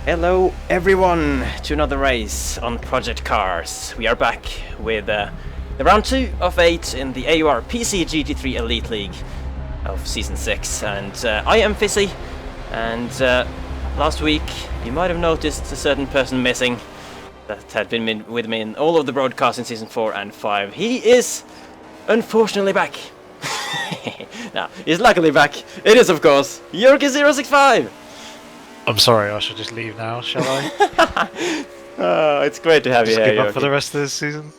Hello everyone to another race on Project Cars. We are back with the round 2 of 8 in the AOR PC GT3 Elite League of Season 6, and I am Fizzy, and last week you might have noticed a certain person missing that had been with me in all of the broadcasts in Season 4 and 5. He is unfortunately back. No, he's luckily back. It is, of course, Yorkie065! I'm sorry, I should just leave now, shall I? Oh, it's great to have you here, give up Yorkie. for the rest of this season.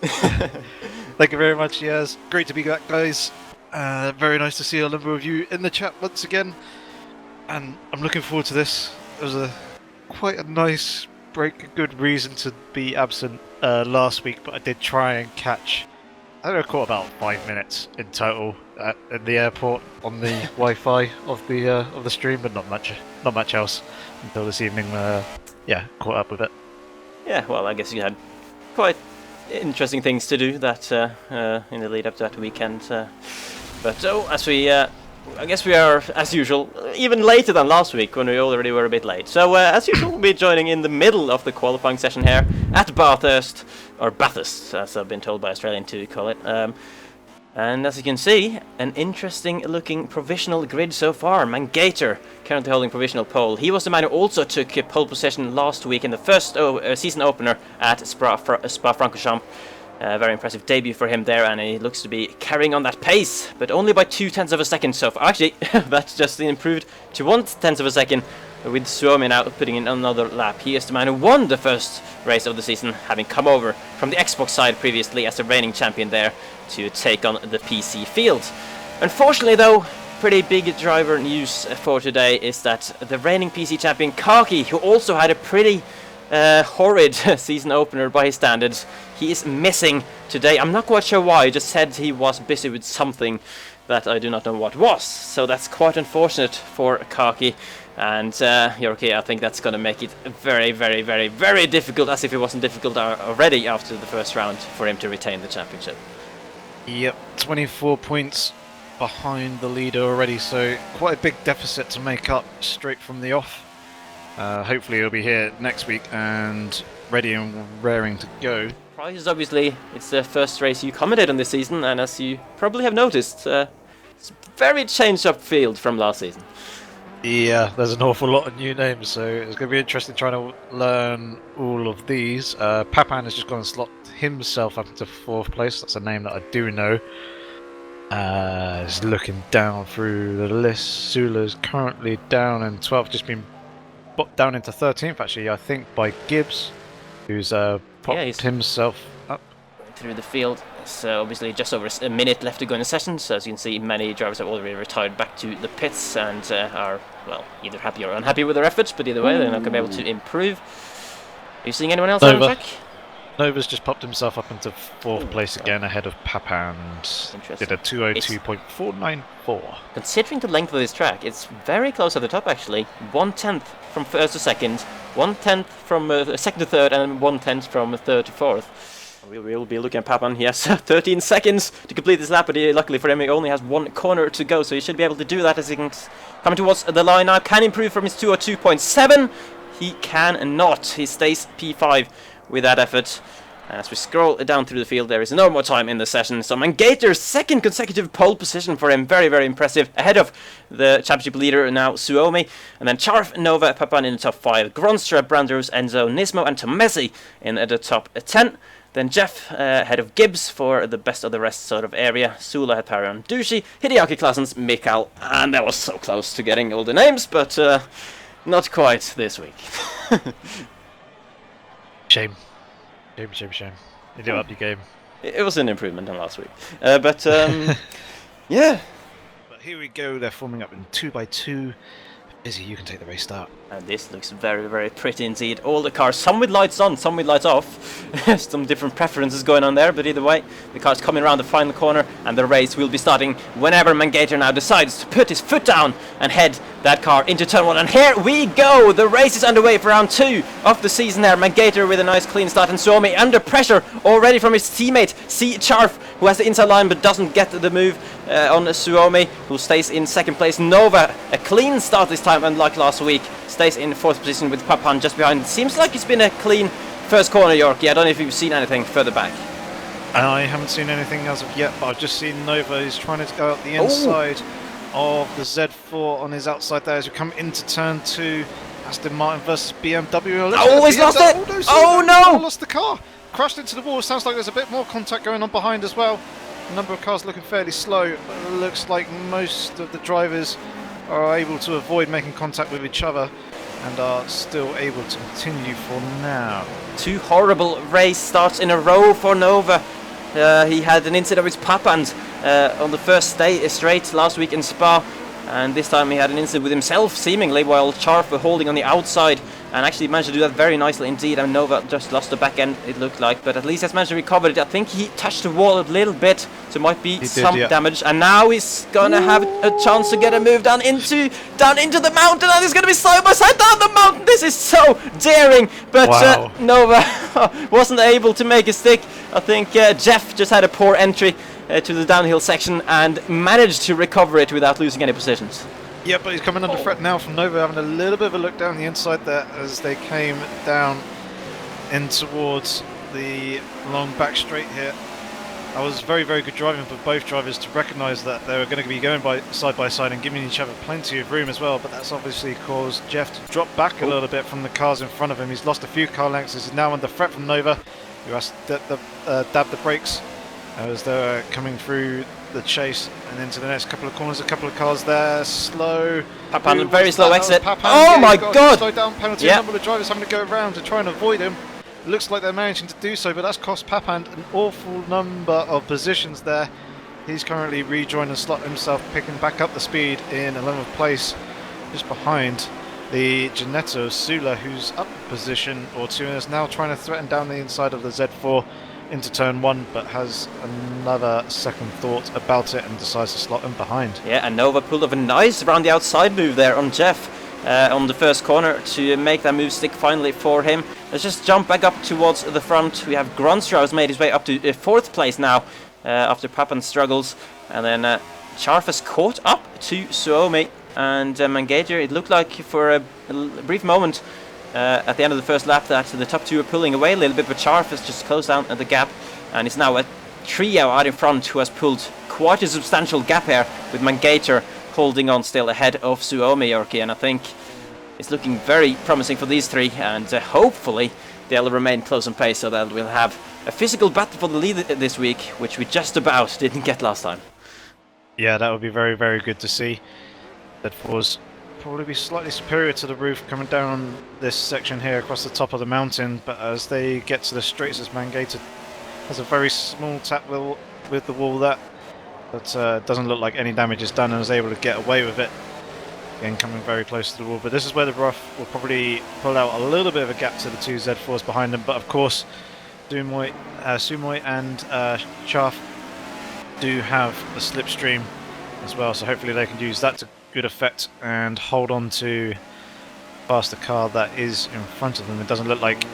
Thank you very much, yes. Great to be back, guys. Very nice to see a number of you in the chat once again. And I'm looking forward to this. It was quite a nice break, a good reason to be absent last week, but I did try and catch... I think I caught about 5 minutes in total at the airport on the Wi-Fi of the stream, but not much else until this evening. Yeah, caught up with it. Yeah, well, I guess you had quite interesting things to do that in the lead up to that weekend. But I guess we are, as usual, even later than last week when we already were a bit late. So, as usual, we'll be joining in the middle of the qualifying session here at Bathurst, or Bathurst, as I've been told by Australian to call it. And as you can see, an interesting looking provisional grid so far. Mangator currently holding provisional pole. He was the man who also took pole position last week in the first season opener at Spa-Francorchamps. Very impressive debut for him there, and he looks to be carrying on that pace, but only by 0.2 of a second so far. Actually, that's just improved to 0.1 of a second, with Suomi now putting in another lap. He is the man who won the first race of the season, having come over from the Xbox side previously as the reigning champion there to take on the PC field. Unfortunately though, pretty big driver news for today is that the reigning PC champion Kaki, who also had a pretty horrid season opener by his standards, he is missing today. I'm not quite sure why. He just said he was busy with something that I do not know what was. So that's quite unfortunate for Kaki. And Yorkie, I think that's going to make it very, very, very, very difficult, as if it wasn't difficult already after the first round, for him to retain the championship. Yep, 24 points behind the leader already, so quite a big deficit to make up straight from the off. Hopefully he'll be here next week and ready and raring to go. Prize is obviously, it's the first race you commented on this season, and as you probably have noticed, it's a very changed up field from last season. Yeah, there's an awful lot of new names, so it's going to be interesting trying to learn all of these. Papan has just gone and slot himself up into 4th place. That's a name that I do know. Just looking down through the list, Sula's currently down in 12th, just been down into 13th actually, I think, by Gibbs, who's popped himself up through the field. So obviously just over a minute left to go in the session, so as you can see, many drivers have already retired back to the pits and are, well, either happy or unhappy with their efforts, but either way they're not going to be able to improve. Are you seeing anyone else on the track? Nova's just popped himself up into 4th place again, ahead of Papan, and did a 2:02.494. Considering the length of this track, it's very close at the top actually. 1/10 from first to second, 1/10 from second to third, and 1/10 from third to fourth. We will be looking at Papan. He has 13 seconds to complete this lap, but luckily for him, he only has one corner to go, so he should be able to do that as he can come towards the line now. Can improve from his 2:02.7. He cannot. He stays P5 with that effort. And as we scroll down through the field, there is no more time in the session. So Mangator's second consecutive pole position for him. Very, very impressive. Ahead of the championship leader now, Suomi. And then Charf, Nova, Papan in the top 5. Gronstra, Brandros, Enzo, Nismo and Tomesi in the top 10. Then Jeff ahead of Gibbs for the best of the rest sort of area. Sula had Parion, Dushi, Hideaki Klassens, Mikael. And that was so close to getting all the names, but not quite this week. Shame. Shame. You did up your game. It was an improvement on last week. But, yeah. But here we go, they're forming up in 2x2. Izzy, you can take the race start. And this looks very, very pretty indeed. All the cars, some with lights on, some with lights off. Some different preferences going on there, but either way, the car's coming around the final corner, and the race will be starting whenever Mangator now decides to put his foot down and head that car into turn 1, and here we go. The race is underway for round 2 of the season there. Mangator with a nice clean start, and Suomi under pressure already from his teammate C. Charf, who has the inside line but doesn't get the move on Suomi, who stays in second place. Nova, a clean start this time, unlike last week, stays in 4th position with Papan just behind. Seems like it's been a clean first corner, Yorkie. I don't know if you've seen anything further back. I haven't seen anything as of yet, but I've just seen Nova is trying to go out the inside of the Z4 on his outside there as we come into turn 2. Aston Martin versus BMW. Oh, he's lost it! Oh no! Lost the car! Crashed into the wall. Sounds like there's a bit more contact going on behind as well. The number of cars looking fairly slow, but it looks like most of the drivers are able to avoid making contact with each other and are still able to continue for now. 2 horrible race starts in a row for Nova. He had an incident with Papand on the first day straight last week in Spa, and this time he had an incident with himself seemingly, while Charf were holding on the outside and actually managed to do that very nicely indeed. And Nova just lost the back end, it looked like, but at least has managed to recover it. I think he touched the wall a little bit, so it might be some damage, and now he's gonna have a chance to get a move down into the mountain, and he's gonna be side by side down the mountain. This is so daring, but Nova wasn't able to make a stick. I think Jeff just had a poor entry to the downhill section and managed to recover it without losing any positions. Yeah, but he's coming under threat now from Nova, having a little bit of a look down the inside there as they came down in towards the long back straight here. I was very, very good driving for both drivers to recognise that they were going to be going by side and giving each other plenty of room as well, but that's obviously caused Jeff to drop back a little bit from the cars in front of him. He's lost a few car lengths. He's now under threat from Nova, who has to dab the brakes as they're coming through the chase and into the next couple of corners. A couple of cars there, slow. Papan, very slow exit. Papan. Oh my god! Slow down penalty. A number of drivers having to go around to try and avoid him. It looks like they're managing to do so, but that's cost Papan an awful number of positions there. He's currently rejoined and slot himself, picking back up the speed in 11th place, just behind the Janetto Sula, who's up a position or 2 and is now trying to threaten down the inside of the Z4 into turn 1, but has another second thought about it and decides to slot him behind. Yeah, and Nova pulled off a nice around the outside move there on Jeff on the first corner to make that move stick finally for him. Let's just jump back up towards the front. We have Gronstra, who's made his way up to 4th place now after Papan's struggles, and then Charf has caught up to Suomi and Mangator. It looked like for a brief moment at the end of the first lap that the top 2 are pulling away a little bit, but Charf has just closed down at the gap, and it's now a trio out in front who has pulled quite a substantial gap here, with Mangator holding on still ahead of Suomi, Yorkie, and I think it's looking very promising for these 3, and hopefully they'll remain close on pace so that we'll have a physical battle for the lead this week, which we just about didn't get last time. Yeah, that would be very, very good to see. That was probably be slightly superior to the roof coming down this section here across the top of the mountain, but as they get to the straights, as Mangator has a very small tap with the wall there, but doesn't look like any damage is done and is able to get away with it. Again, coming very close to the wall, but this is where the rough will probably pull out a little bit of a gap to the 2 Z4s behind them, but of course Suomi and Charf do have a slipstream as well, so hopefully they can use that to good effect and hold on to faster car that is in front of them. It doesn't look like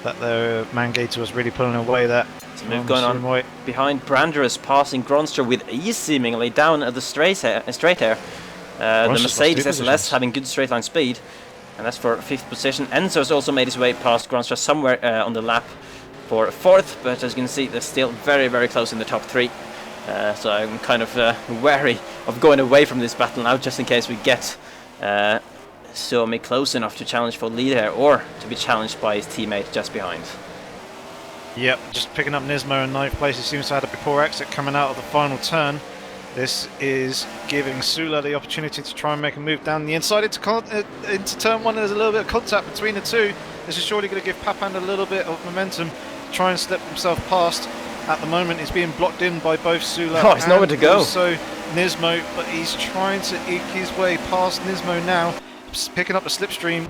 that the Mangator was really pulling away there. There's a move going on behind. Brander is passing Gronstra with ease seemingly down at the straight here. The Mercedes SLS having good straight line speed, and that's for 5th position. Enzo has also made his way past Gronstra somewhere on the lap for 4th, but as you can see they're still very, very close in the top 3. So I'm kind of wary of going away from this battle now, just in case we get Suomi close enough to challenge for lead here, or to be challenged by his teammate just behind. Yep, just picking up Nismo in 9th place. He seems to have had a poor exit coming out of the final turn. This is giving Sula the opportunity to try and make a move down the inside into turn 1. There's a little bit of contact between the 2. This is surely going to give Papan a little bit of momentum to try and slip himself past. At the moment, he's being blocked in by both Sula and nowhere to go. Also Nismo, but he's trying to eke his way past Nismo now, picking up the slipstream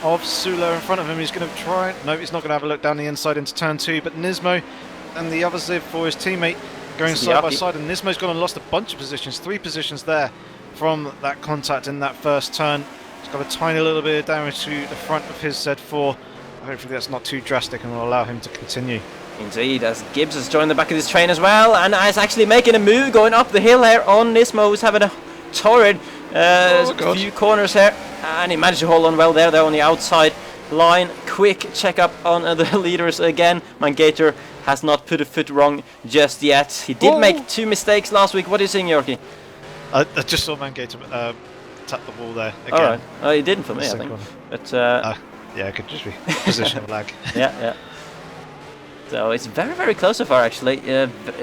of Sula in front of him. He's going to try. No, he's not going to have a look down the inside into turn 2, but Nismo and the other Ziv for his teammate going side by side, and Nismo's gone and lost a bunch of positions, 3 positions there from that contact in that first turn. He's got a tiny little bit of damage to the front of his Z4. Hopefully that's not too drastic and will allow him to continue. Indeed, as Gibbs has joined the back of this train as well, and is actually making a move going up the hill here on Nismo, who's having a torrid few corners here, and he managed to hold on well there. They're on the outside line. Quick check up on the leaders again. Mangator has not put a foot wrong just yet. He did make 2 mistakes last week. What are you saying, Yorkie? I just saw Mangator tap the wall there again. Alright, oh, he didn't for me, I think. But, yeah, it could just be positional lag. Yeah. So it's very, very close so far, actually.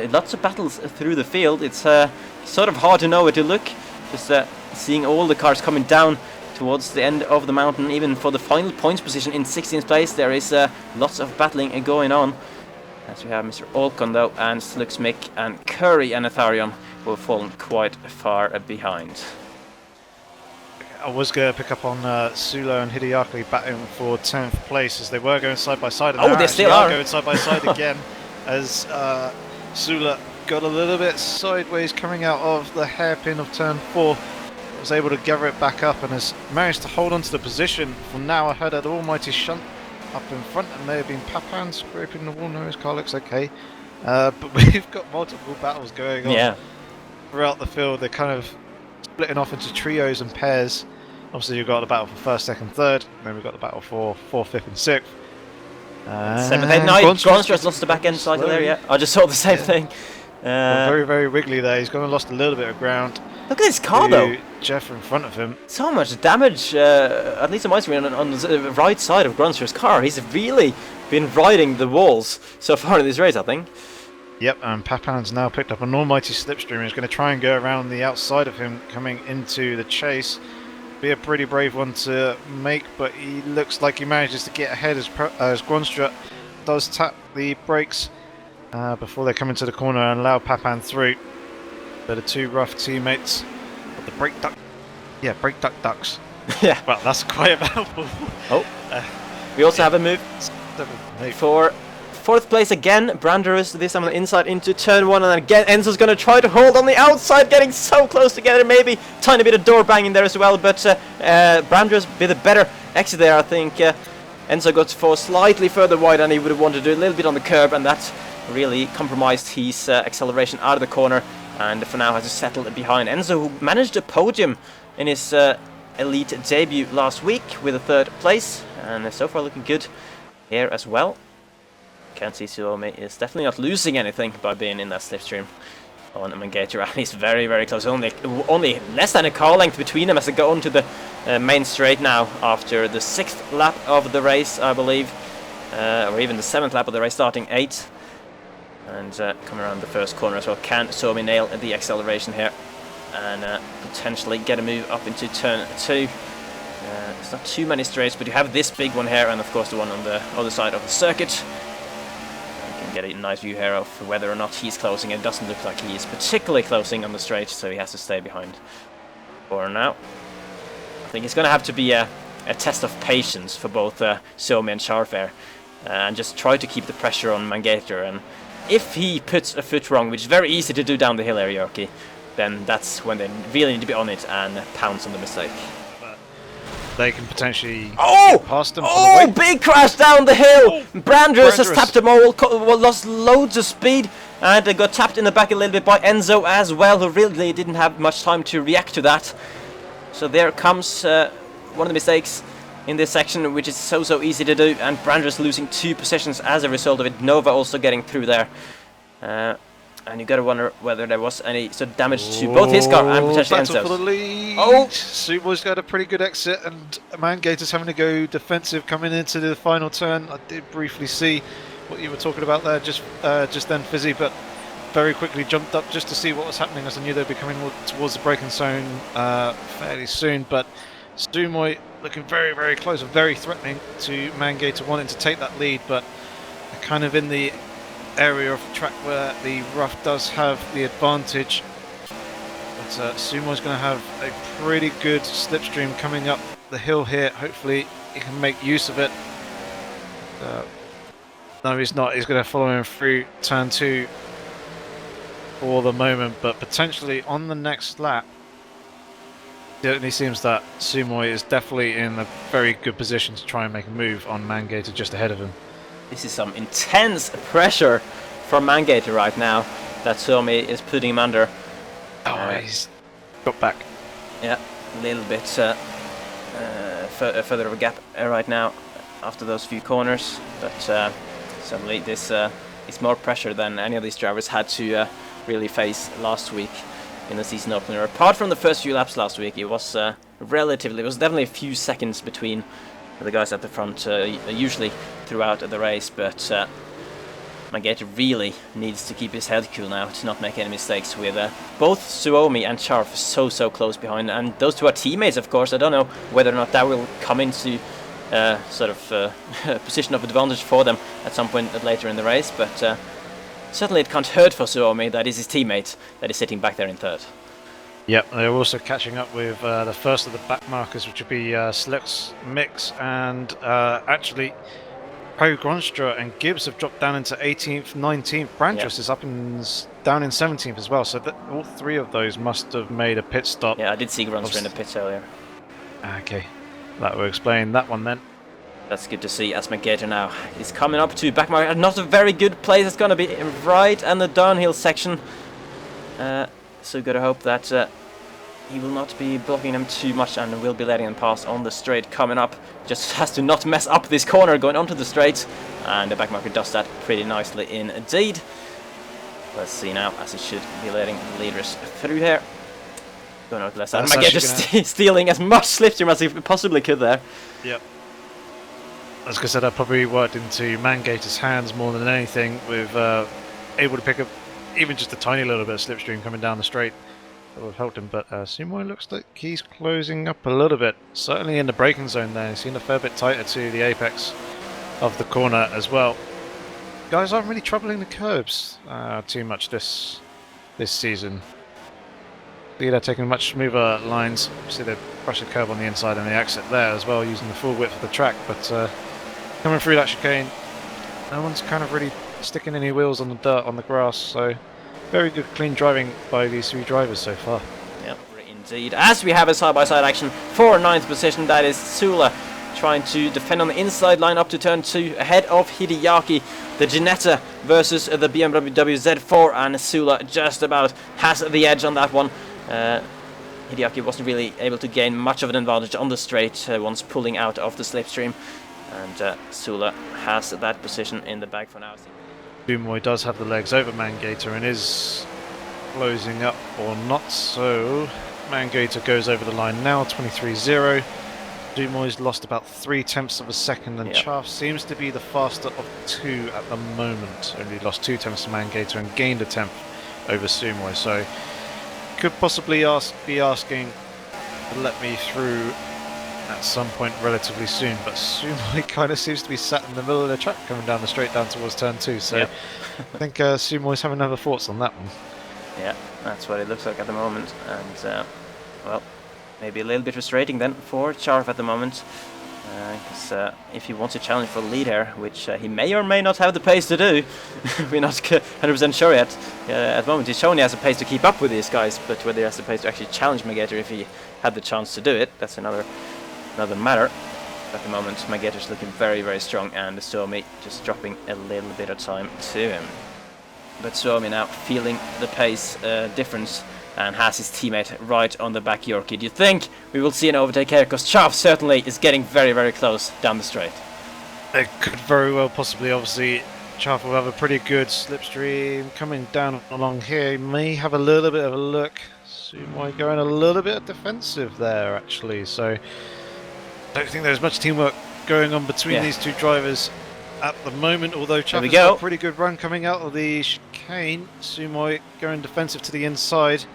Lots of battles through the field. It's sort of hard to know where to look. Just seeing all the cars coming down towards the end of the mountain. Even for the final points position in 16th place, there is lots of battling going on. As we have Mr. Olcon, though, and Sluxmick and Curry and Atharion who have fallen quite far behind. I was going to pick up on Sulo and Hideaki battling for 10th place as they were going side by side. And they still are going side by side again as Sula got a little bit sideways coming out of the hairpin of turn 4. Was able to gather it back up and has managed to hold on to the position from now ahead of the almighty Shunt up in front, and may have been Papan scraping the wall. No, his car looks okay. But we've got multiple battles going on throughout the field. They're kind of splitting off into trios and pairs. Obviously, you've got the battle for 1st, 2nd, 3rd, and then we've got the battle for 4th, 5th, and 6th. 7th, 8th, 9th. Gronstro's lost the back end cycle there, yeah. I just saw the same thing. Very, very wiggly there. He's lost a little bit of ground. Look at this car, though. Jeff in front of him. So much damage, at least on my screen, on the right side of Gronstro's car. He's really been riding the walls so far in this race, I think. Yep, and Papan's now picked up an almighty slipstream. He's going to try and go around the outside of him coming into the chase. Be a pretty brave one to make, but he looks like he manages to get ahead as Gronstro does tap the brakes before they come into the corner and allow Papan through. They're the 2 rough teammates of the brake duck. Yeah, brake duck ducks. Yeah. Well, that's quite a mouthful. We also have a move for 4th place again. Branderus, this time on the inside into turn 1, and then again Enzo's going to try to hold on the outside, getting so close together. Maybe tiny bit of door banging there as well, but Branderus with a better exit there, I think. Enzo got to fall slightly further wide than he would have wanted to do, a little bit on the curb, and that really compromised his acceleration out of the corner, and for now has to settle behind Enzo, who managed a podium in his elite debut last week with a 3rd place, and so far looking good here as well. Can't see Suomi is definitely not losing anything by being in that slipstream on Mangator, and he's very, very close. Only less than a car length between them as they go onto the main straight now after the 6th lap of the race, I believe, or even the 7th lap of the race, starting 8th. And come around the first corner as well. Can Suomi nail the acceleration here and potentially get a move up into turn 2? It's not too many straights, but you have this big one here, and of course the one on the other side of the circuit. You can get a nice view here of whether or not he's closing. It doesn't look like he is particularly closing on the straight, so he has to stay behind for now. I think it's going to have to be a test of patience for both Suomi and Charfair, and just try to keep the pressure on Mangator. And if he puts a foot wrong, which is very easy to do down the hill area, then that's when they really need to be on it and pounce on the mistake. They can potentially get past them. Oh, big crash down the hill! Branderus has tapped them all, lost loads of speed, and they got tapped in the back a little bit by Enzo as well, who really didn't have much time to react to that. So there comes one of the mistakes in this section, which is so easy to do, and Branderus losing 2 positions as a result of it. Nova also getting through there. And you gotta wonder whether there was any sort of damage to both his car and potentially Enzo's. For the lead. Sumo's got a pretty good exit, and Mangator's having to go defensive coming into the final turn. I did briefly see what you were talking about there just then, Fizzy, but very quickly jumped up just to see what was happening, as I knew they'd be coming towards the braking zone fairly soon. But Sumo looking very, very close and very threatening to Mangator, wanting to take that lead, but kind of in the area of the track where the rough does have the advantage. But Sumo's going to have a pretty good slipstream coming up the hill here. Hopefully he can make use of it. No, he's not. He's going to follow him through turn 2 for the moment, but potentially on the next lap Certainly seems that Sumoi is definitely in a very good position to try and make a move on Mangator just ahead of him. This is some intense pressure from Mangator right now that Suomi is putting him under. Oh, he's got back. Yeah, a little bit further of a gap right now after those few corners, but certainly this is more pressure than any of these drivers had to really face last week in the season opener. Apart from the first few laps last week, it was definitely a few seconds between the guys at the front, usually throughout the race, but Mangator really needs to keep his head cool now to not make any mistakes with both Suomi and Charf so close behind, and those two are teammates, of course. I don't know whether or not that will come into sort of position of advantage for them at some point later in the race, but certainly it can't hurt for Suomi that is his teammate that is sitting back there in third. Yep, they're also catching up with the first of the back markers, which would be Slick's Mix, and actually Pro Gronstra and Gibbs have dropped down into 18th, 19th. Brandress is up down in 17th as well, so that all three of those must have made a pit stop. Yeah, I did see Gronstra in the pits earlier. Okay, that will explain that one then. That's good to see, as Mangator now is coming up to back marker. Not a very good place, it's going to be right in the downhill section. So gotta hope that he will not be blocking them too much and will be letting them pass on the straight coming up. Just has to not mess up this corner going onto the straight, and the back marker does that pretty nicely indeed. Let's see now, as he should be letting the leaders through here. Going out to the left side. Mangator stealing as much slipstream as he possibly could there. Yep. As I said, that probably worked into Mangator's hands more than anything, with able to pick up even just a tiny little bit of slipstream coming down the straight. That would have helped him, but Sumoi looks like he's closing up a little bit. Certainly in the braking zone there, he's seen a fair bit tighter to the apex of the corner as well. Guys aren't really troubling the curbs too much this season. They're taking much smoother lines. See they brush the curb on the inside and the exit there as well, using the full width of the track, but coming through that chicane, no one's kind of really sticking any wheels on the dirt, on the grass, so very good clean driving by these three drivers so far. Yep, indeed. As we have a side-by-side action for 9th position, that is Sula trying to defend on the inside line up to turn 2 ahead of Hideaki. The Ginetta versus the BMW Z4, and Sula just about has the edge on that one. Hideaki wasn't really able to gain much of an advantage on the straight once pulling out of the slipstream, and Sula has that position in the bag for now. Sumoi does have the legs over Mangator and is closing up or not, so Mangator goes over the line now, 23.0. Dumoy's lost about 0.3 of a second, and Chaff seems to be the faster of two at the moment. Only lost 0.2 to Mangator and gained a 10th over Sumoi, so could possibly be asking to let me through at some point relatively soon, but Sumoi kind of seems to be sat in the middle of the track coming down the straight down towards turn 2, so I think Sumoi's having other thoughts on that one. Yeah, that's what it looks like at the moment, and well, maybe a little bit frustrating then for Charf at the moment, because if he wants to challenge for the lead here, which he may or may not have the pace to do, we're not 100% sure yet. At the moment he's shown he has the pace to keep up with these guys, but whether he has the pace to actually challenge Mangator if he had the chance to do it, that's another matter. At the moment Mangator's looking very strong, and Suomi just dropping a little bit of time to him. But Suomi now feeling the pace difference and has his teammate right on the back Yorkie. Do you think we will see an overtake here? Because Chaff certainly is getting very close down the straight. It could very well possibly, obviously Chaff will have a pretty good slipstream coming down along here. He may have a little bit of a look. Sumoi going a little bit defensive there actually, so don't think there's much teamwork going on between these two drivers at the moment, although Chaff has got a pretty good run coming out of the chicane. Sumoi going defensive to the inside.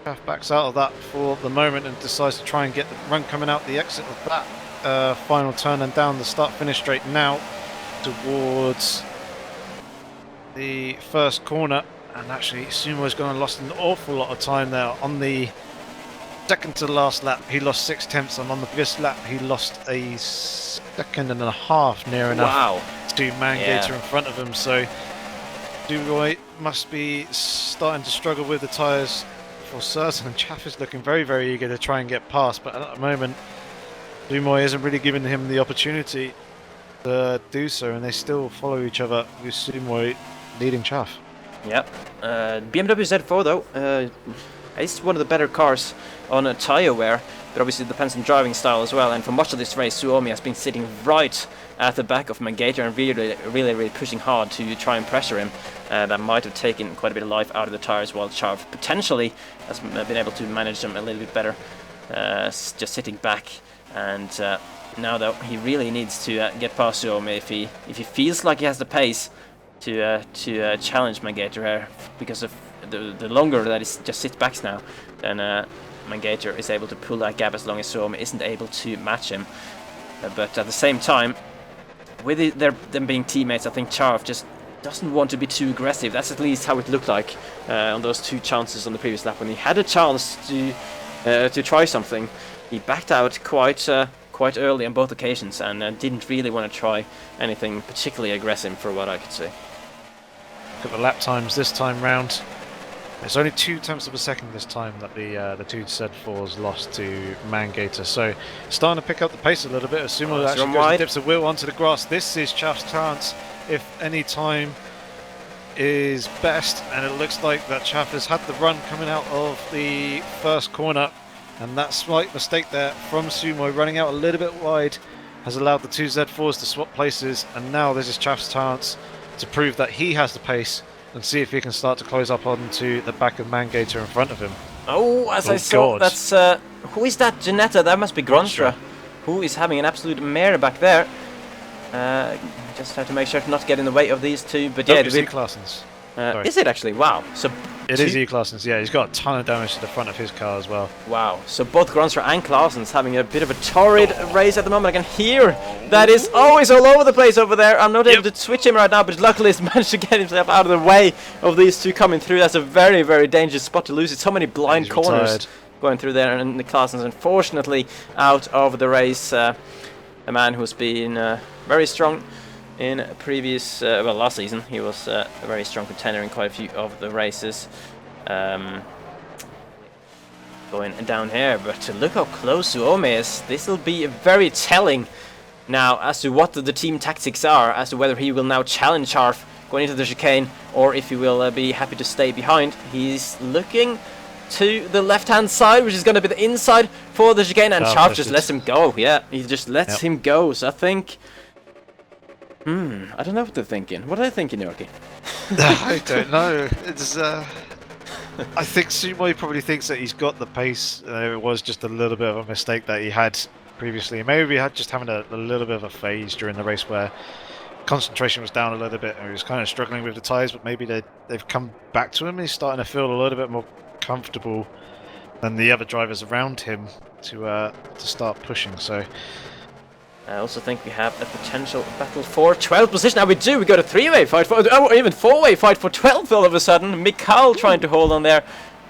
Chaff backs out of that for the moment and decides to try and get the run coming out the exit of that final turn and down the start-finish straight now towards the first corner. And actually Sumoi's gone and lost an awful lot of time there. On the second to last lap he lost 0.6, and on the previous lap he lost a second and a half near enough to Mangator in front of him, so Duroy must be starting to struggle with the tyres for certain, and Chaff is looking very, very eager to try and get past, but at the moment, Dumoy isn't really giving him the opportunity to do so, and they still follow each other, with Dumoy leading Chaff. Yep. BMW Z4 though, it's one of the better cars on a tyre wear, but obviously it depends on driving style as well, and for much of this race Suomi has been sitting right at the back of Mangator and really pushing hard to try and pressure him. That might have taken quite a bit of life out of the tyres, while Charv potentially has been able to manage them a little bit better, just sitting back. And now though, he really needs to get past Suomi if he feels like he has the pace to challenge Mangator here, because of the longer that he just sits back now, then Mangator is able to pull that gap as long as Suomi isn't able to match him. But at the same time, with them being teammates, I think Charv just doesn't want to be too aggressive. That's at least how it looked like on those 2 chances on the previous lap. When he had a chance to try something, he backed out quite early on both occasions, and didn't really want to try anything particularly aggressive, for what I could see. Look at the lap times this time round. It's only 0.2 of a second this time that the 2 Z4s lost to Mangator, so starting to pick up the pace a little bit. As Sumo actually goes and dips the wheel onto the grass. This is Chaff's chance, if any time is best, and it looks like that Chaff has had the run coming out of the first corner, and that slight mistake there from Sumo, running out a little bit wide, has allowed the 2 Z4s to swap places, and now this is Chaff's chance to prove that he has the pace and see if he can start to close up onto the back of Mangator in front of him. Oh, as I saw, that's who is that? Janetta? That must be Gronstra, who is having an absolute mare back there. Just have to make sure to not get in the way of these two. But yeah, it's E-Classens. Is it actually? Wow. So it is E-Classens. Yeah, he's got a ton of damage to the front of his car as well. Wow. So both Gronstra and Claessens having a bit of a torrid race at the moment. I can hear that is always all over the place over there. I'm not able to switch him right now, but luckily he's managed to get himself out of the way of these two coming through. That's a very, very dangerous spot to lose. It's so many blind corners going through there, and the Claessens unfortunately out of the race. A man who's been very strong in previous, well, last season. He was a very strong contender in quite a few of the races. Going down here, but look how close Suomi is. This will be very telling now as to what the team tactics are, as to whether he will now challenge Charf going into the chicane, or if he will be happy to stay behind. He's looking to the left-hand side, which is going to be the inside for the chicane, and Charf just lets him go. Yeah, he just lets him go. So I think... I don't know what they're thinking. What are they thinking, Yorkie? I don't know. It's I think Sumo probably thinks that he's got the pace. It was just a little bit of a mistake that he had previously. Maybe he had just having a little bit of a phase during the race where concentration was down a little bit and he was kind of struggling with the tyres, but maybe they've come back to him. He's starting to feel a little bit more comfortable than the other drivers around him to start pushing. So I also think we have a potential battle for 12th position. Now we do. We got a 3-way fight for, or even 4-way fight for 12th all of a sudden. Mikhail trying to hold on there.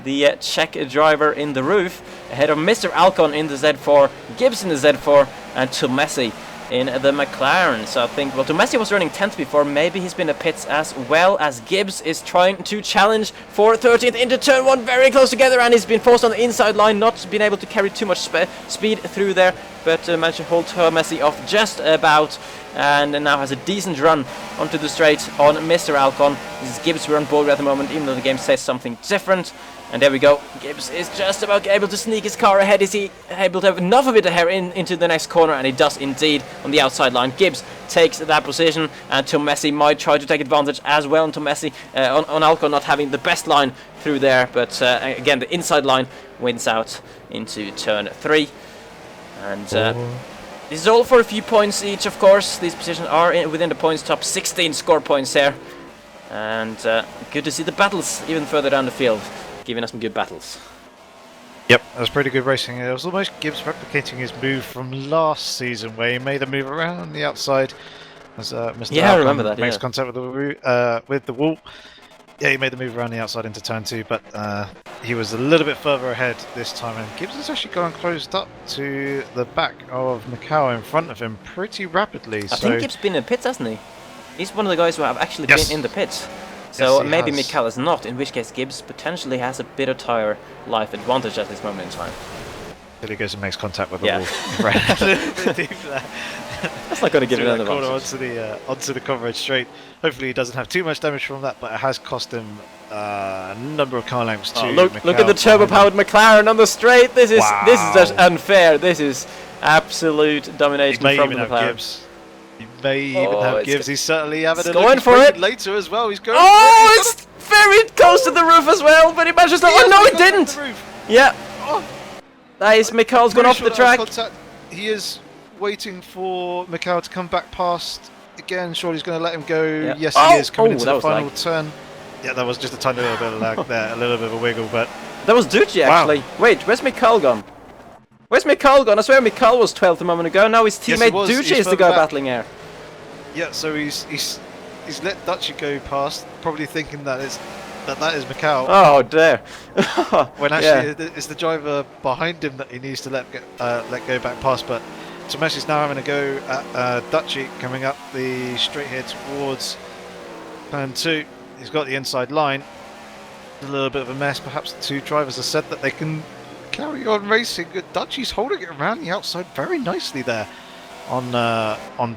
The Czech driver in the roof ahead of Mr. Alcon in the Z4, Gibbs in the Z4, and Tomesi in the McLaren. So I think, well, Tomesi was running 10th before. Maybe he's been a pits as well, as Gibbs is trying to challenge for 13th into turn 1, very close together, and he's been forced on the inside line, not been able to carry too much speed through there, but managed to hold Tomesi off just about, and now has a decent run onto the straight on Mr. Alcon. This is Gibbs we're on board with at the moment, even though the game says something different. And there we go. Gibbs is just about able to sneak his car ahead. Is he able to have enough of it ahead into the next corner? And he does indeed on the outside line. Gibbs takes that position, and Tomesi might try to take advantage as well. And Tomesi on Alcon not having the best line through there, but again the inside line wins out into turn 3. And this is all for a few points each, of course. These positions are within the points, top 16 score points here. And good to see the battles even further down the field, giving us some good battles. Yep, that was pretty good racing. It was almost Gibbs replicating his move from last season, where he made a move around the outside as Mr. I remember that. Makes contact with the wall. Yeah, he made the move around the outside into turn 2, but he was a little bit further ahead this time, and Gibbs has actually gone closed up to the back of Macau in front of him pretty rapidly. I think Gibbs been in the pits, hasn't he? He's one of the guys who have actually been in the pits. So he maybe has. Mikael is not, in which case Gibbs potentially has a bit of tyre life advantage at this moment in time. Till he goes and makes contact with the Yeah. wall. Right. A little bit deep there. That's not going to give Through him that an corner advantage. onto the coverage straight. Hopefully he doesn't have too much damage from that, but it has cost him a number of car lengths to Look at Mikael the turbo-powered McLaren on the straight. This is just Wow. unfair. This is absolute He domination may from even the have McLaren. Gibbs. He may even have Gibbs. He's certainly having it's a look. going He's for braking it. later as well. He's going Oh, for it. it's very close to the roof as well, but he managed to... Oh, no, it didn't! Yeah. Oh, That is, Mikael's gone off the track. He is waiting for Mikael to come back past again. Surely he's going to let him go. Yeah. Yes, Oh, he is coming into that the was final lag. turn. Yeah, that was just a tiny little bit of lag there, a little bit of a wiggle, but That was Ducci, Wow. actually. Wait, where's Mikael gone? Where's Mikael gone? I swear Mikael was 12th a moment ago. Now his Yes, he teammate was. Ducci He's is to further go back. battling air. yeah. So he's let Dutchy go past, probably thinking that is Mikael. Oh, dear. When Yeah. actually it's the driver behind him that he needs to let go back past. But Tomasi's now having a go at Dutchy coming up the straight here towards turn 2. He's got the inside line. A little bit of a mess. Perhaps the two drivers have said that they can carry on racing. Dutchy's holding it around the outside very nicely there on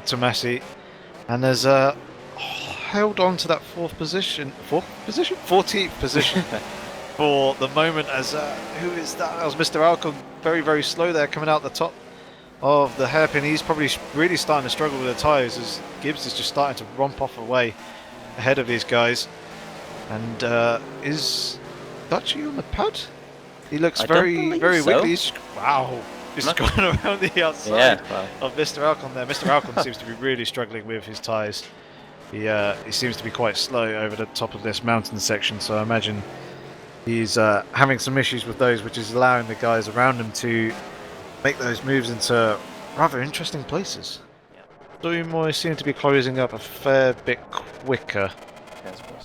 Tomasi, and there's held on to that 14th position for the moment. As who is that? That was Mr. Alcon, very, very slow there, coming out the top of the hairpin. He's probably really starting to struggle with the tyres, as Gibbs is just starting to romp off away ahead of these guys. And is Dutchy on the pad? He looks I don't very, believe very so. wiggly. Wow, he's gone around the outside Yeah, well. of Mr. Alcon there. Mr. Alcon seems to be really struggling with his tyres. He seems to be quite slow over the top of this mountain section, so I imagine he's having some issues with those, which is allowing the guys around him to make those moves into rather interesting places. Doimoy seem to be closing up a fair bit quicker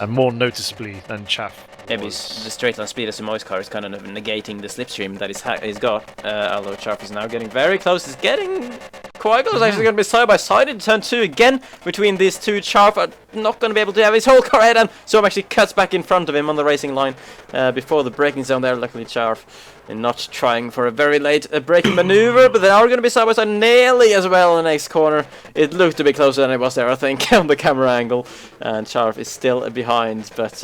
and more noticeably than Chaff. Maybe the straight line speed of Sumoy's car is kind of negating the slipstream that he's got. Although Chaff is now getting very close. He's getting quite close. Actually going to be side by side in turn 2 again between these two. Chaff are not going to be able to have his whole car ahead, and so actually cuts back in front of him on the racing line before the braking zone there. Luckily Chaff not trying for a very late braking maneuver, but they are going to be side by side nearly as well in the next corner. It looked a bit closer than it was there, I think, on the camera angle, and Chaff is still behind, but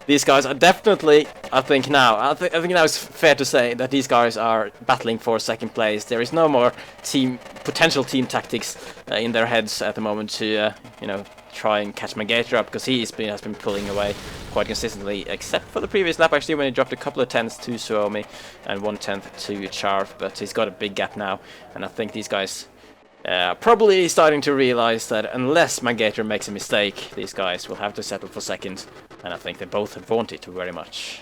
these guys are definitely, I think now it's fair to say that these guys are battling for second place. There is no more potential team tactics in their heads at the moment to try and catch Magator up, because he has been pulling away quite consistently, except for the previous lap actually, when he dropped a couple of tenths to Suomi and 1/10 to Charv, but he's got a big gap now, and I think these guys probably starting to realize that unless Magator makes a mistake, these guys will have to settle for second, and I think they both want it very much.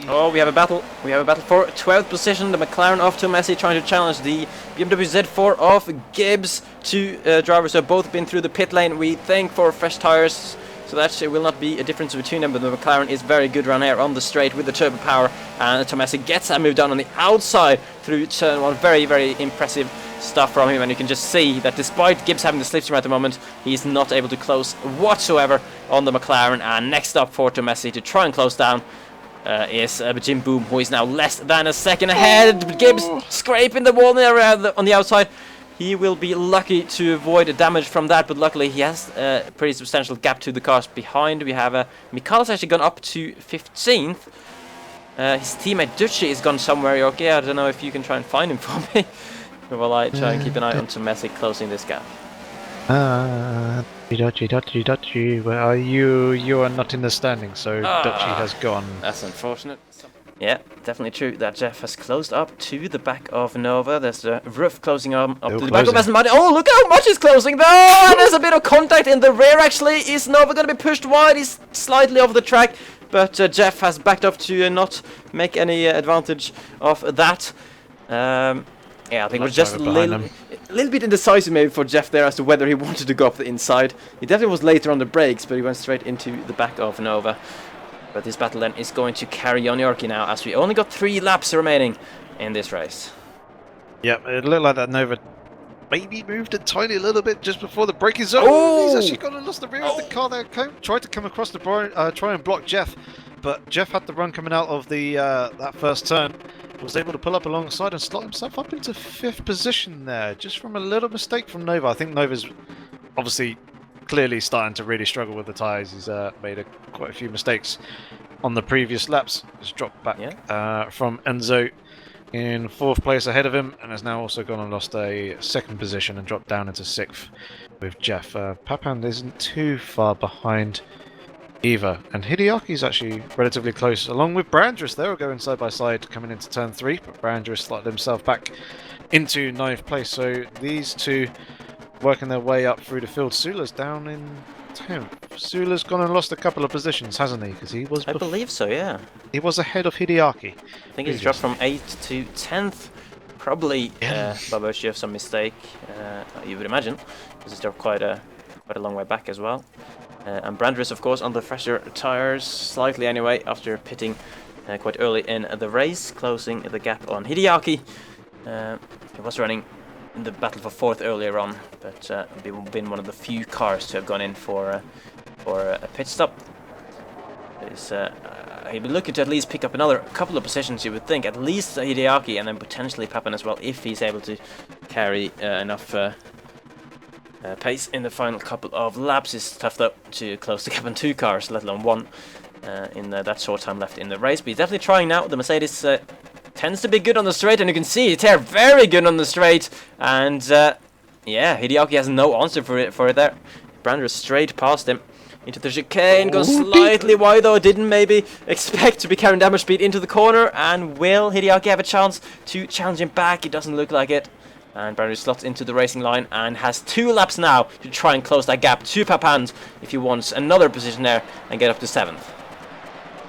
Oh, we have a battle. We have a battle for 12th position. The McLaren of Tomasi trying to challenge the BMW Z4 of Gibbs. Two drivers have both been through the pit lane, we think, for fresh tires, so that will not be a difference between them, but the McLaren is very good around here on the straight with the turbo power, and Tomasi gets that move done on the outside through turn 1. Very, very impressive stuff from him, and you can just see that despite Gibbs having the slipstream at the moment, he's not able to close whatsoever on the McLaren. And next up for Tomasi to try and close down is Jim Boom, who is now less than a second ahead. Gibbs scraping the wall there on the outside. He will be lucky to avoid a damage from that, but luckily he has a pretty substantial gap to the cars behind. We have Mikael's actually gone up to 15th. His teammate Ducci is gone somewhere, Yorkie. I don't know if you can try and find him for me while I try and keep an eye on Tomasi closing this gap. Dutchy, where are you? You are not in the standing, so Dutchy has gone. That's unfortunate. Yeah, definitely true that Jeff has closed up to the back of Nova. There's the roof closing up to the back of Aston Martin. Oh, look how much he's closing though! And there's a bit of contact in the rear actually. Is Nova going to be pushed wide? He's slightly off the track, but Jeff has backed up to not make any advantage of that. Yeah, I think it was just a little bit indecisive maybe for Jeff there as to whether he wanted to go up the inside. He definitely was later on the brakes, but he went straight into the back of Nova. But this battle then is going to carry on Yorkie now, as we only got 3 laps remaining in this race. Yep, it looked like that Nova maybe moved a tiny little bit just before the braking zone. Oh! He's actually gone and lost the rear of the car there. Tried to come across the try and block Jeff, but Jeff had the run coming out of the that first turn. Was able to pull up alongside and slot himself up into 5th position there, just from a little mistake from Nova. I think Nova's obviously clearly starting to really struggle with the tyres. He's made quite a few mistakes on the previous laps. He's dropped back from Enzo in 4th place ahead of him, and has now also gone and lost a 2nd position and dropped down into 6th with Jeff. Papan isn't too far behind either, and Hideaki's actually relatively close, along with Brandris. They were going side by side coming into turn 3, but Brandris slotted himself back into 9th place, so these two working their way up through the field. Sula's down in 10th. Sula's gone and lost a couple of positions, hasn't he? Because he was... I believe so, yeah. He was ahead of Hideaki. I think he's dropped from 8th to 10th. Probably by virtue of some mistake, you would imagine. Because he's dropped quite a long way back as well. And Brandris, of course, on the fresher tyres, slightly anyway, after pitting quite early in the race, closing the gap on Hideaki. He was running in the battle for 4th earlier on, but been one of the few cars to have gone in for a pit stop. He'd be looking to at least pick up another couple of positions, you would think, at least Hideaki, and then potentially Papan as well, if he's able to carry enough pace in the final couple of laps. It's tough though to close the gap on 2 cars, let alone 1, in that short time left in the race. But he's definitely trying now. The Mercedes tends to be good on the straight, and you can see it's very good on the straight. And yeah, Hideaki has no answer for it there. Brandris straight past him into the chicane, goes slightly wide though. Didn't maybe expect to be carrying that much speed into the corner. And will Hideaki have a chance to challenge him back? It doesn't look like it. And Brandris slots into the racing line and has 2 laps now to try and close that gap to Papans if he wants another position there and get up to 7th.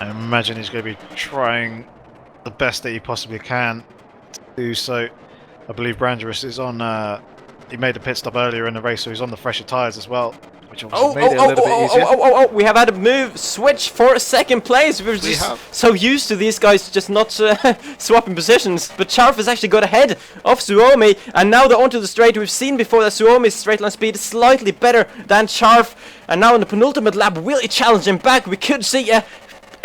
I imagine he's going to be trying the best that he possibly can to do so. I believe Brandris is on... he made a pit stop earlier in the race, so he's on the fresher tyres as well, which obviously made it a little bit easier. We have had a switch for 2nd place. We're just so used to these guys just not swapping positions. But Charf has actually got ahead of Suomi, and now they're onto the straight. We've seen before that Suomi's straight line speed is slightly better than Charf, and now in the penultimate lap, will he challenge him back? We could see a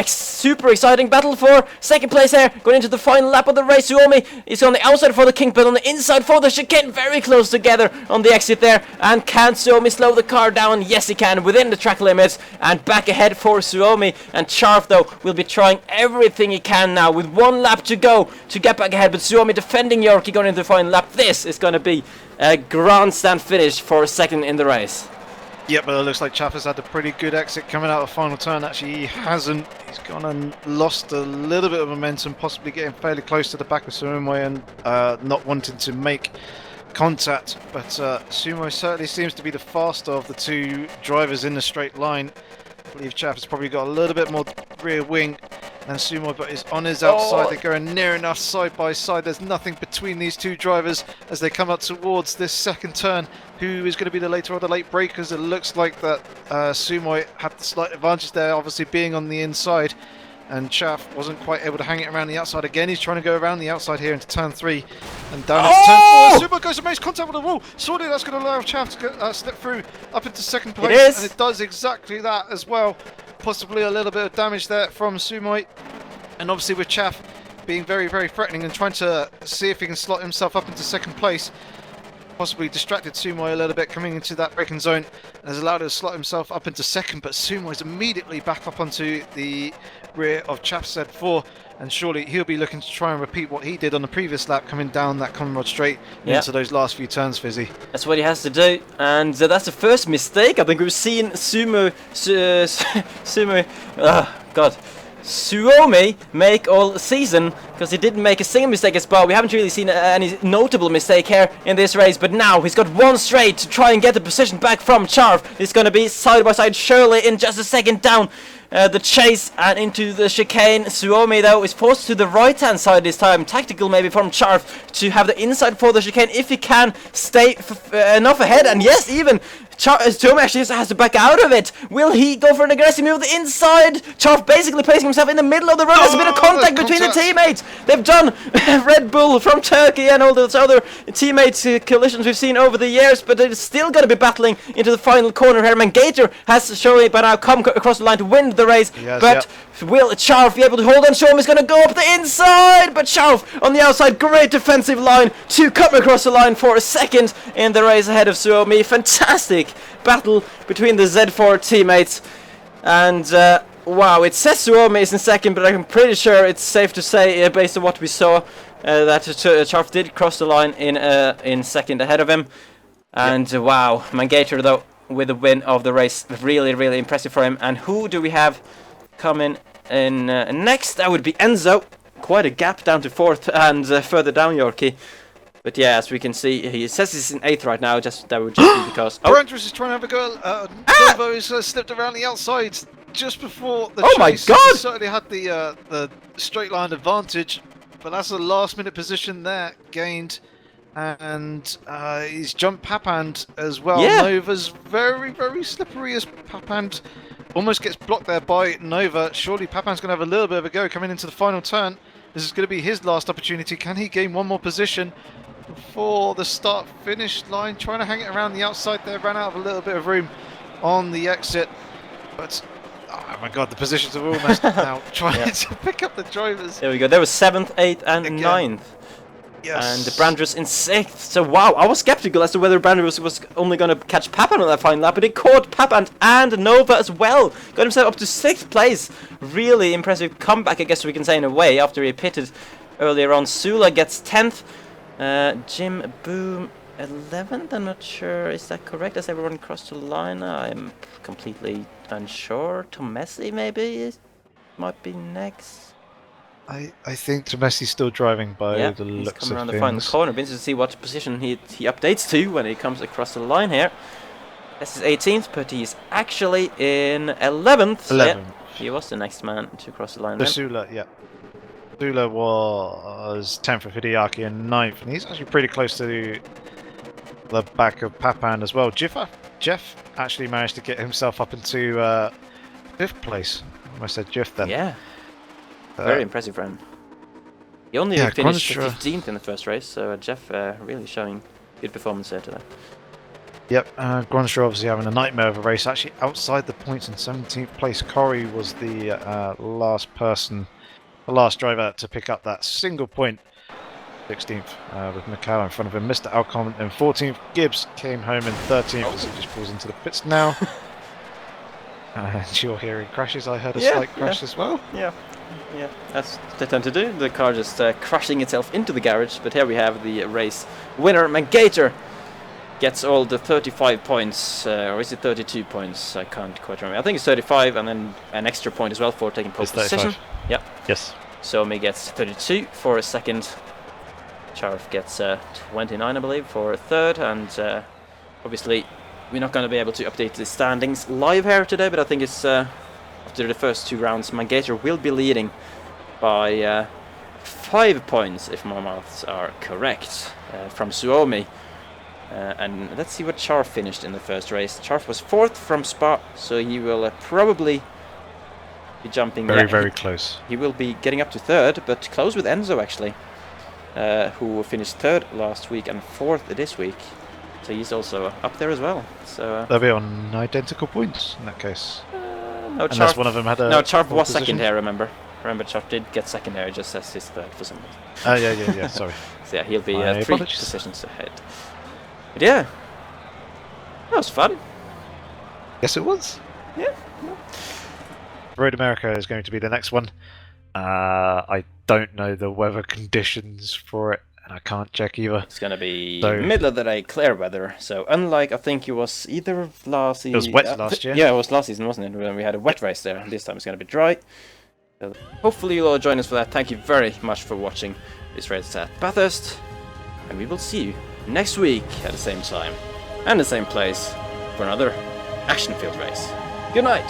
super exciting battle for 2nd place here, going into the final lap of the race. Suomi is on the outside for the king, but on the inside for the chicane, very close together on the exit there. And can Suomi slow the car down? Yes, he can, within the track limits, and back ahead for Suomi. And Charf, though, will be trying everything he can now with 1 lap to go to get back ahead, but Suomi defending Yorkie going into the final lap. This is going to be a grandstand finish for 2nd in the race. Yep, but it looks like Chaff has had a pretty good exit coming out of the final turn. Actually, he hasn't. He's gone and lost a little bit of momentum, possibly getting fairly close to the back of Sumo and not wanting to make contact. But Sumo certainly seems to be the faster of the 2 drivers in the straight line. I believe Chaff has probably got a little bit more rear wing than Sumo, but is on his outside. They're going near enough side by side. There's nothing between these 2 drivers as they come up towards this 2nd turn. Who is going to be the later or the late breakers? It looks like that Sumo had the slight advantage there, obviously being on the inside, and Chaff wasn't quite able to hang it around the outside again. He's trying to go around the outside here into turn 3 and down into turn 4. Sumo goes and makes contact with the wall. Surely that's going to allow Chaff to slip through up into 2nd place. It is. And it does exactly that as well. Possibly a little bit of damage there from Sumo. And obviously with Chaff being very, very threatening and trying to see if he can slot himself up into 2nd place, possibly distracted Sumo a little bit coming into that braking zone and has allowed him to slot himself up into 2nd, but Sumo is immediately back up onto the rear of Chaff said 4, and surely he'll be looking to try and repeat what he did on the previous lap coming down that Conrad straight into those last few turns, Fizzy. That's what he has to do, and that's the first mistake I think we've seen Suomi make all season, because he didn't make a single mistake as well. We haven't really seen any notable mistake here in this race, but now he's got 1 straight to try and get the position back from Charf. It's going to be side by side, surely in just a second down the chase and into the chicane. Suomi, though, is forced to the right hand side this time. Tactical maybe from Charf to have the inside for the chicane if he can stay enough ahead, and yes, even Tomy actually has to back out of it. Will he go for an aggressive move the inside? Charf basically placing himself in the middle of the run. There's a bit of contact between the teammates. They've done Red Bull from Turkey and all those other teammates collisions we've seen over the years, but they're still going to be battling into the final corner here. Mangator has surely by now come across the line to win the race, but will Charf be able to hold on? Tommy's going to go up the inside, but Charf on the outside, great defensive line to come across the line for a second in the race ahead of Suomi. Fantastic battle between the Z4 teammates, and wow, it says Suomi is in second, but I'm pretty sure it's safe to say, based on what we saw, that Charf did cross the line in second ahead of him. And wow, Mangator though with the win of the race, really impressive for him. And who do we have coming in next? That would be Enzo. Quite a gap down to fourth and further down Yorkie. But yeah, as we can see, he says he's in 8th right now. That would just be because. Brandress is trying to have a go. Novo is slipped around the outside just before the chase. My God! He certainly had the straight line advantage, but that's a last-minute position there gained, and he's jumped Papand as well. Yeah. Nova's very slippery as Papand almost gets blocked there by Nova. Surely Papand's going to have a little bit of a go coming into the final turn. This is going to be his last opportunity. Can he gain one more position before the start-finish line? Trying to hang it around the outside there. Ran out of a little bit of room on the exit. But, oh my God, the positions are almost now trying to pick up the drivers. There we go. There was 7th, 8th and 9th. Yes. And Brandress in 6th. So wow, I was skeptical as to whether Brandress was only going to catch Papand on that final lap, but he caught Papand and Nova as well. Got himself up to 6th place. Really impressive comeback, I guess we can say, in a way, after he pitted earlier on. Sula gets 10th. Jim Boom 11th. I'm not sure. Is that correct? Has everyone crossed the line? I'm completely unsure. Tomesi maybe might be next. I think Tomesi's still driving by the looks of things. He's coming around the final corner. Be interested to see what position he updates to when he comes across the line here. This is 18th, but he's actually in 11th. 11th. Yeah, he was the next man to cross the line. Sula, Sula was 10th for Hideaki and 9th, and he's actually pretty close to the back of Papand as well. Jeff actually managed to get himself up into 5th place. I said Jeff then. Yeah. Very impressive for him. He only finished 15th in the first race, so Jeff really showing good performance there today. Yep, Gronshaw obviously having a nightmare of a race, actually outside the points in 17th place. Corey was the last driver to pick up that single point. 16th with Mikhail in front of him. Mr. Alcon in 14th. Gibbs came home in 13th as he just pulls into the pits now. And you're hearing crashes. I heard a slight crash as well. Yeah, that's what they tend to do. The car just crashing itself into the garage. But here we have the race winner. Mangator gets all the 35 points, or is it 32 points? I can't quite remember. I think it's 35, and then an extra point as well for taking pole position. Yep. Yes. Somi gets 32 for a second. Charf gets 29, I believe, for a third, and obviously we're not going to be able to update the standings live here today, but I think it's after the first 2 rounds, Mangator will be leading by 5 points, if my maths are correct, from Suomi. And let's see what Charf finished in the first race. Charf was 4th from Spa, so he will probably be jumping very close. He will be getting up to 3rd, but close with Enzo actually, who finished 3rd last week and 4th this week. So he's also up there as well. So they'll be on identical points in that case. No, unless one of them had a Charf was position. 2nd here. Remember, Charf did get 2nd here, just as his 3rd for some reason. Oh yeah. Sorry. So yeah, he'll be 3 apologies. positions ahead. But yeah, that was fun. Yes, it was. Yeah. Road America is going to be the next one. I don't know the weather conditions for it, and I can't check either. It's going to be middle of the day, clear weather. So unlike, I think it was either last season. It was wet last year. Yeah, it was last season, wasn't it? When we had a wet race there. This time it's going to be dry. So hopefully you'll all join us for that. Thank you very much for watching this race at Bathurst. And we will see you next week at the same time and the same place for another action-filled race. Good night.